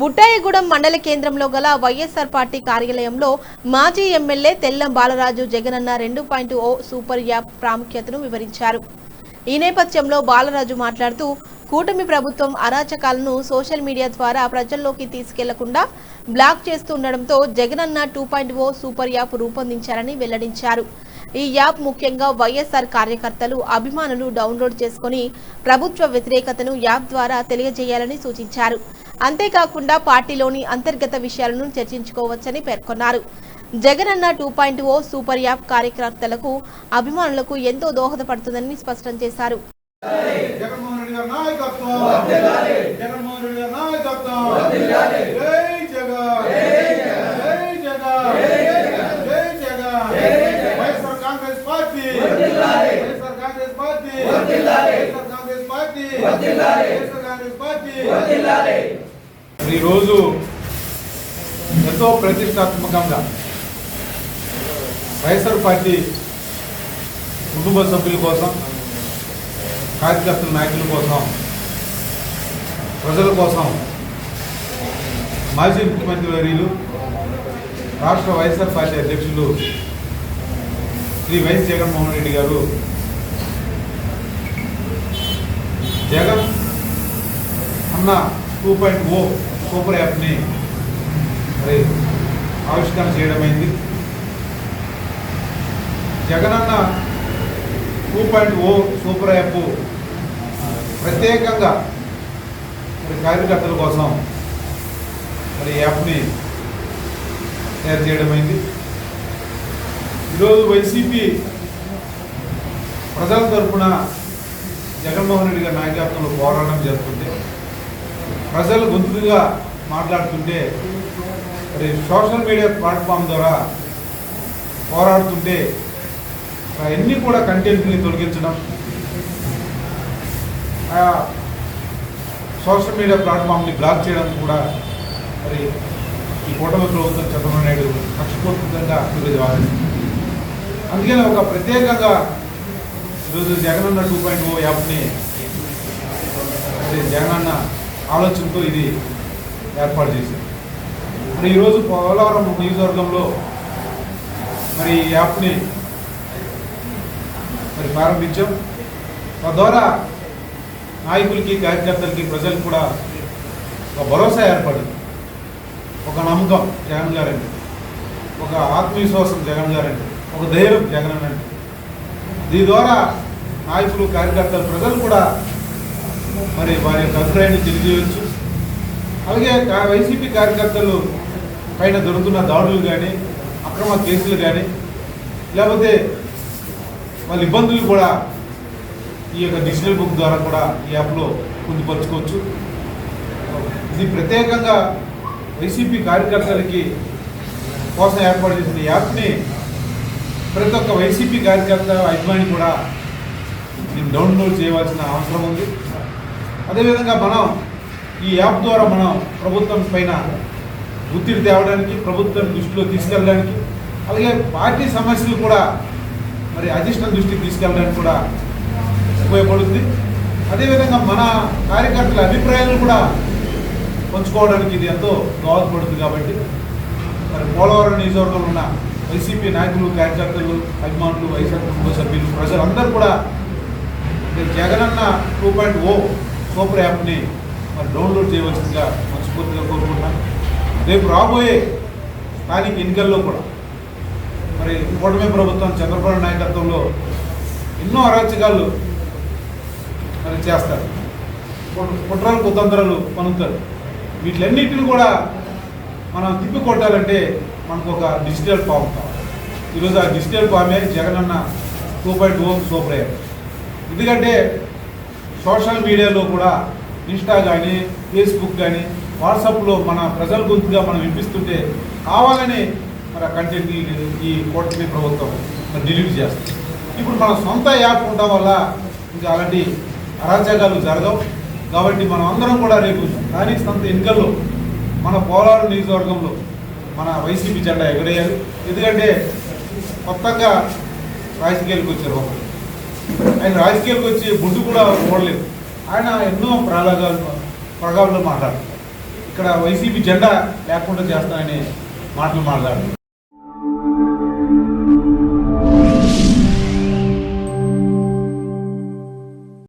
బుట్టాయిగూడెం మండల కేంద్రంలో గల వైఎస్ఆర్ పార్టీ కార్యాలయంలో మాజీ MLA Tellam Balaraju Jagananna 2.0 super app ప్రాముఖ్యతను వివరించారు. ఈ నేపథ్యంలో బాలరాజు మాట్లాడుతూ కూటమి ప్రభుత్వం అరాచకాలను సోషల్ మీడియా ద్వారా ప్రజల్లోకి తీసుకెళ్లకుండా బ్లాక్ చేస్తుండటంతో జగనన్న 2.0 సూపర్ యాప్ రూపొందించారని వెల్లడించారు. ఈ యాప్ ముఖ్యంగా వైఎస్ఆర్ కార్యకర్తలు అభిమానులు డౌన్లోడ్ చేసుకుని ప్రభుత్వ వ్యతిరేకతను యాప్ ద్వారా తెలియజేయాలని సూచించారు. అంతేకాకుండా పార్టీలోని అంతర్గత విషయాలను చర్చించుకోవచ్చని పేర్కొన్నారు. జగనన్న 2.0 సూపర్ యాప్ కార్యకర్తలకు అభిమానులకు ఎంతో దోహదపడుతుందని స్పష్టం చేశారు. ఈరోజు ఎంతో ప్రతిష్టాత్మకంగా వైఎస్ఆర్ పార్టీ కుటుంబ సభ్యుల కోసం, కార్యకర్తల నాయకుల కోసం, ప్రజల కోసం మాజీ ముఖ్యమంత్రి వర్యులు రాష్ట్ర వైఎస్ఆర్ పార్టీ అధ్యక్షులు శ్రీ వైఎస్ జగన్మోహన్ రెడ్డి గారు జగన్ అన్న 2.0 సూపర్ యాప్ని మరి ఆవిష్కరణ చేయడమైంది. జగనన్న 2.0 సూపర్ యాప్ ప్రత్యేకంగా మరి కార్యకర్తల కోసం మరి యాప్ని తయారు చేయడమైంది. ఈరోజు వైసీపీ ప్రజల తరఫున జగన్మోహన్ రెడ్డి గారి నాయకత్వంలో పోరాటం చేస్తుంటే, ప్రజలు గొంతుగా మాట్లాడుతుంటే, మరి సోషల్ మీడియా ప్లాట్ఫామ్ ద్వారా పోరాడుతుంటే అన్నీ కూడా కంటెంట్ని తొలగించడం, సోషల్ మీడియా ప్లాట్ఫామ్ని బ్లాక్ చేయడం కూడా మరి ఈ కూటమి ప్రభుత్వం చంద్రబాబు నాయుడు కక్షపూర్వకంగా వారింది. అందుకని ఒక ప్రత్యేకంగా ఈరోజు జగనన్న 2.0 యాప్ని జగనన్న ఆలోచనతో ఇది ఏర్పాటు చేశారు. మరి ఈరోజు పోలవరం నియోజకవర్గంలో మరి ఈ యాప్ని మరి ప్రారంభించాం. తద్వారా నాయకులకి, కార్యకర్తలకి, ప్రజలకు కూడా ఒక భరోసా ఏర్పడింది, ఒక నమ్మకం జగన్ గారంటే, ఒక ఆత్మవిశ్వాసం జగన్ గారంటే, ఒక ధైర్యం జగన్ అంటే. దీని ద్వారా నాయకులు, కార్యకర్తలు, ప్రజలు కూడా మరి వారి యొక్క అభిప్రాయాన్ని తెలియజేయవచ్చు. అలాగే వైసీపీ కార్యకర్తలు పైన దొరుకుతున్న దాడులు కానీ, అక్రమ కేసులు కానీ, లేకపోతే వాళ్ళ ఇబ్బందులు కూడా ఈ యొక్క డిజిటల్ బుక్ ద్వారా కూడా ఈ యాప్లో పొందుపరుచుకోవచ్చు. ఇది ప్రత్యేకంగా వైసీపీ కార్యకర్తలకి కోసం ఏర్పాటు చేసిన యాప్ని ప్రతి ఒక్క వైసీపీ కార్యకర్త, అభిమాని కూడా దీన్ని డౌన్లోడ్ చేయవలసిన అవసరం ఉంది. అదేవిధంగా మనం ఈ యాప్ ద్వారా మనం ప్రభుత్వం పైన ఒత్తిడి తేవడానికి, ప్రభుత్వం దృష్టిలో తీసుకెళ్ళడానికి, అలాగే పార్టీ సమస్యలు కూడా మరి అధిష్టానం దృష్టికి తీసుకెళ్ళడానికి కూడా ఉపయోగపడుతుంది. అదేవిధంగా మన కార్యకర్తల అభిప్రాయాలను కూడా పంచుకోవడానికి ఇది ఎంతో దోహదపడుతుంది. కాబట్టి మరి పోలవరం నియోజకవర్గంలో ఉన్న వైసీపీ నాయకులు, కార్యకర్తలు, అభిమానులు, వైఎస్ఆర్ కుటుంబ సభ్యులు, ప్రజలందరూ కూడా జగనన్న 2.0 సూపర్ యాప్ని మరి డౌన్లోడ్ చేయవలసిందిగా మనస్ఫూర్తిగా కోరుకుంటున్నాను. రేపు రాబోయే స్థానిక ఎన్నికల్లో కూడా మరి కూటమి ప్రభుత్వం చంద్రబాబు నాయకత్వంలో ఎన్నో అరాచకాలు మరి చేస్తారు, కుట్రలు, కుతంత్రాలు పనుతారు. వీటిలన్నిటిని కూడా మనం తిప్పి కొట్టాలంటే మనకు ఒక డిజిటల్ ఫామ్ కావాలి. ఈరోజు ఆ డిజిటల్ ఫామే జగనన్న 2.0 సూపర్ యాప్. ఎందుకంటే సోషల్ మీడియాలో కూడా ఇన్స్టా కానీ, ఫేస్బుక్ కానీ, వాట్సాప్లో మన ప్రజల గొంతుగా మనం వినిపిస్తుంటే కావాలని మరి ఆ కంటెంట్ని ఈ కూటమి ప్రభుత్వం మరి డిలీట్ చేస్తుంది. ఇప్పుడు మన సొంత యాప్ ఉండడం వల్ల ఇంకా అలాంటి అరాచకాలు జరగవు. కాబట్టి మనం అందరం కూడా రేపు స్థానిక సంస్థ ఎన్నికల్లో మన పోలవరం నియోజకవర్గంలో మన వైసీపీ జెండా ఎగరేయాలి. ఎందుకంటే కొత్తగా రాజకీయాలకు వచ్చారు. ఆయన రాజకీయాలకు వచ్చి బుడ్డు కూడా ఓడలేదు. ఆయన ఎన్నో ప్రగాలు మాట్లాడుతారు. ఇక్కడ వైసీపీ జెండా లేకుండా చేస్తానని మాటలు మాట్లాడారు.